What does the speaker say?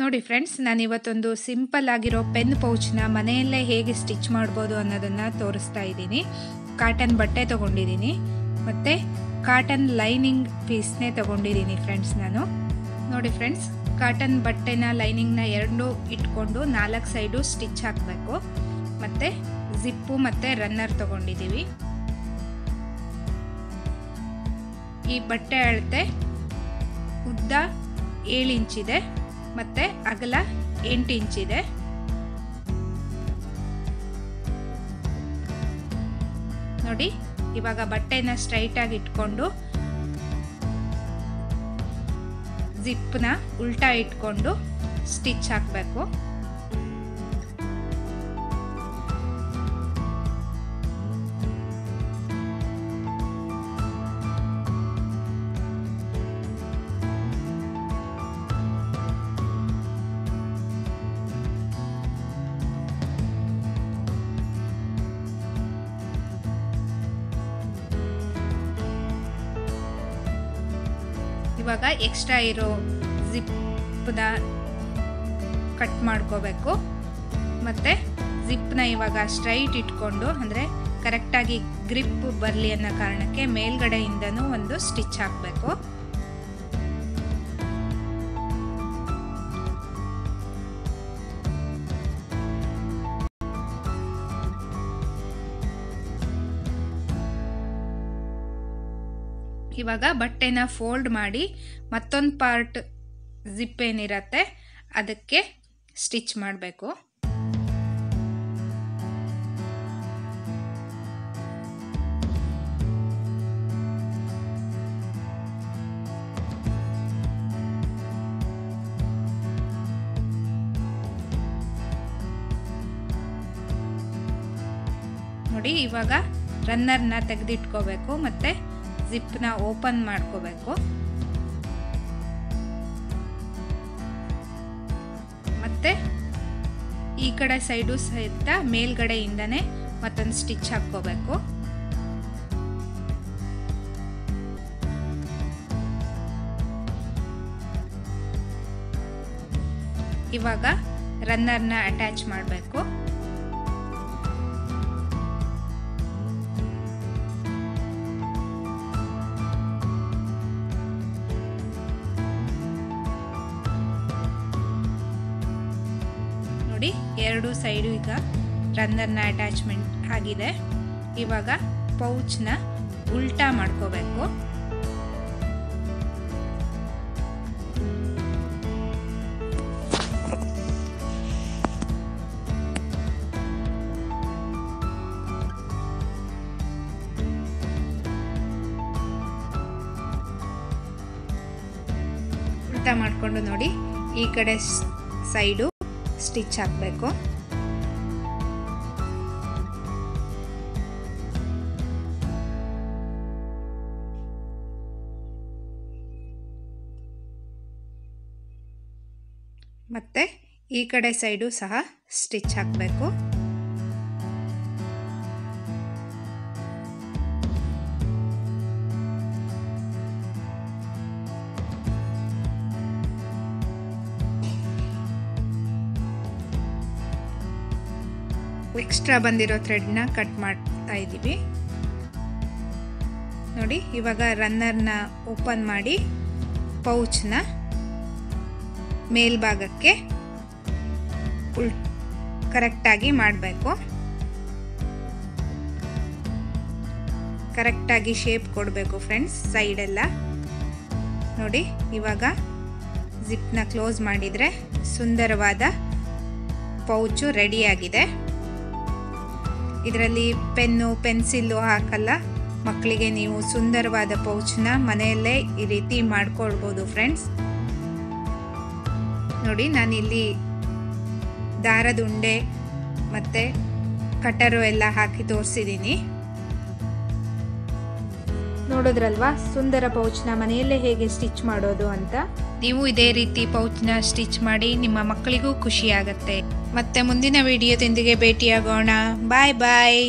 ನೋಡಿ ಫ್ರೆಂಡ್ಸ್, ನಾನು ಇವತ್ತೊಂದು ಸಿಂಪಲ್ ಆಗಿರೋ ಪೆನ್ ಪೌಚ್ನ ಮನೆಯಲ್ಲೇ ಹೇಗೆ ಸ್ಟಿಚ್ ಮಾಡ್ಬೋದು ಅನ್ನೋದನ್ನು ತೋರಿಸ್ತಾ ಇದ್ದೀನಿ. ಕಾಟನ್ ಬಟ್ಟೆ ತೊಗೊಂಡಿದ್ದೀನಿ ಮತ್ತು ಕಾಟನ್ ಲೈನಿಂಗ್ ಪೀಸ್ನೇ ತೊಗೊಂಡಿದ್ದೀನಿ ಫ್ರೆಂಡ್ಸ್. ನಾನು ನೋಡಿ ಫ್ರೆಂಡ್ಸ್, ಕಾಟನ್ ಬಟ್ಟೆನ ಲೈನಿಂಗ್ನ ಎರಡೂ ಇಟ್ಕೊಂಡು 4 ಸೈಡು ಸ್ಟಿಚ್ ಹಾಕಬೇಕು. ಮತ್ತು ಜಿಪ್ಪು ಮತ್ತು ರನ್ನರ್ ತೊಗೊಂಡಿದ್ದೀವಿ. ಈ ಬಟ್ಟೆ ಅಳತೆ ಉದ್ದ 7 ಇಂಚಿದೆ ಮತ್ತು ಅಗಲ 8 ಇಂಚಿದೆ. ನೋಡಿ, ಇವಾಗ ಬಟ್ಟೆನ ಸ್ಟ್ರೈಟಾಗಿ ಇಟ್ಕೊಂಡು ಜಿಪ್ನ ಉಲ್ಟಾ ಇಟ್ಕೊಂಡು ಸ್ಟಿಚ್ ಹಾಕಬೇಕು. ಇವಾಗ ಎಕ್ಸ್ಟ್ರಾ ಇರೋ ಜಿಪ್ನ ಕಟ್ ಮಾಡ್ಕೋಬೇಕು. ಮತ್ತು ಜಿಪ್ನ ಇವಾಗ ಸ್ಟ್ರೈಟ್ ಇಟ್ಕೊಂಡು, ಅಂದರೆ ಕರೆಕ್ಟಾಗಿ ಗ್ರಿಪ್ ಬರಲಿ ಅನ್ನೋ ಕಾರಣಕ್ಕೆ ಮೇಲ್ಗಡೆಯಿಂದನೂ ಒಂದು ಸ್ಟಿಚ್ ಹಾಕಬೇಕು. ಇವಾಗ ಬಟ್ಟೆನ ಫೋಲ್ಡ್ ಮಾಡಿ ಮತ್ತೊಂದು ಪಾರ್ಟ್ ಜಿಪ್ ಏನಿರತ್ತೆ ಅದಕ್ಕೆ ಸ್ಟಿಚ್ ಮಾಡಬೇಕು. ನೋಡಿ, ಇವಾಗ ರನ್ನರ್ನ ತೆಗೆದಿಟ್ಕೋಬೇಕು ಮತ್ತು ಜಿಪ್ನ ಓಪನ್ ಮಾಡ್ಕೋಬೇಕು. ಮತ್ತೆ ಈ ಕಡೆ ಸೈಡು ಸಹಿತ ಮೇಲ್ಗಡೆಯಿಂದನೇ ಮತ್ತೊಂದು ಸ್ಟಿಚ್ ಹಾಕೋಬೇಕು. ಇವಾಗ ರನ್ನರ್ನ ಅಟ್ಯಾಚ್ ಮಾಡಬೇಕು. ನೋಡಿ, ಎರಡು ಸೈಡು ಈಗ ರನ್ನರ್ನ ಅಟ್ಯಾಚ್ಮೆಂಟ್ ಆಗಿದೆ. ಇವಾಗ ಪೌಚ್ನ ಉಲ್ಟಾ ಮಾಡ್ಕೋಬೇಕು. ಉಲ್ಟಾ ಮಾಡಿಕೊಂಡು ನೋಡಿ, ಈ ಕಡೆ ಸೈಡು ಸ್ಟಿಚ್ ಹಾಕಬೇಕು. ಮತ್ತೆ ಈ ಕಡೆ ಸೈಡು ಸಹ ಸ್ಟಿಚ್ ಹಾಕಬೇಕು. ಎಕ್ಸ್ಟ್ರಾ ಬಂದಿರೋ ಥ್ರೆಡ್ನ ಕಟ್ ಮಾಡ್ತಾ ಇದ್ದೀವಿ. ನೋಡಿ, ಇವಾಗ ರನ್ನರ್ನ ಓಪನ್ ಮಾಡಿ ಪೌಚ್ನ ಮೇಲ್ಭಾಗಕ್ಕೆ ಕರೆಕ್ಟಾಗಿ ಮಾಡಬೇಕು. ಕರೆಕ್ಟಾಗಿ ಶೇಪ್ ಕೊಡಬೇಕು ಫ್ರೆಂಡ್ಸ್, ಸೈಡೆಲ್ಲ. ನೋಡಿ, ಇವಾಗ ಜಿಪ್ನ ಕ್ಲೋಸ್ ಮಾಡಿದರೆ ಸುಂದರವಾದ ಪೌಚು ರೆಡಿಯಾಗಿದೆ. ಇದರಲ್ಲಿ ಪೆನ್ನು ಪೆನ್ಸಿಲ್ಲು ಹಾಕಲ್ಲ. ಮಕ್ಕಳಿಗೆ ನೀವು ಸುಂದರವಾದ ಪೌಚ್ನ ಮನೆಯಲ್ಲೇ ಈ ರೀತಿ ಮಾಡ್ಕೊಳ್ಬೋದು ಫ್ರೆಂಡ್ಸ್. ನೋಡಿ, ನಾನಿಲ್ಲಿ ದಾರದ ಉಂಡೆ ಮತ್ತು ಕಟರು ಎಲ್ಲ ಹಾಕಿ ತೋರಿಸಿದ್ದೀನಿ. ನೋಡಿದ್ರಲ್ವಾ ಸುಂದರ ಪೌಚ್ನ ಮನೆಯಲ್ಲೇ ಹೇಗೆ ಸ್ಟಿಚ್ ಮಾಡೋದು ಅಂತ. ನೀವು ಇದೇ ರೀತಿ ಪೌಚ್ನ ಸ್ಟಿಚ್ ಮಾಡಿ ನಿಮ್ಮ ಮಕ್ಕಳಿಗೂ ಖುಷಿ ಆಗುತ್ತೆ. ಮತ್ತೆ ಮುಂದಿನ ವಿಡಿಯೋದೊಂದಿಗೆ ಭೇಟಿಯಾಗೋಣ. ಬಾಯ್ ಬಾಯ್.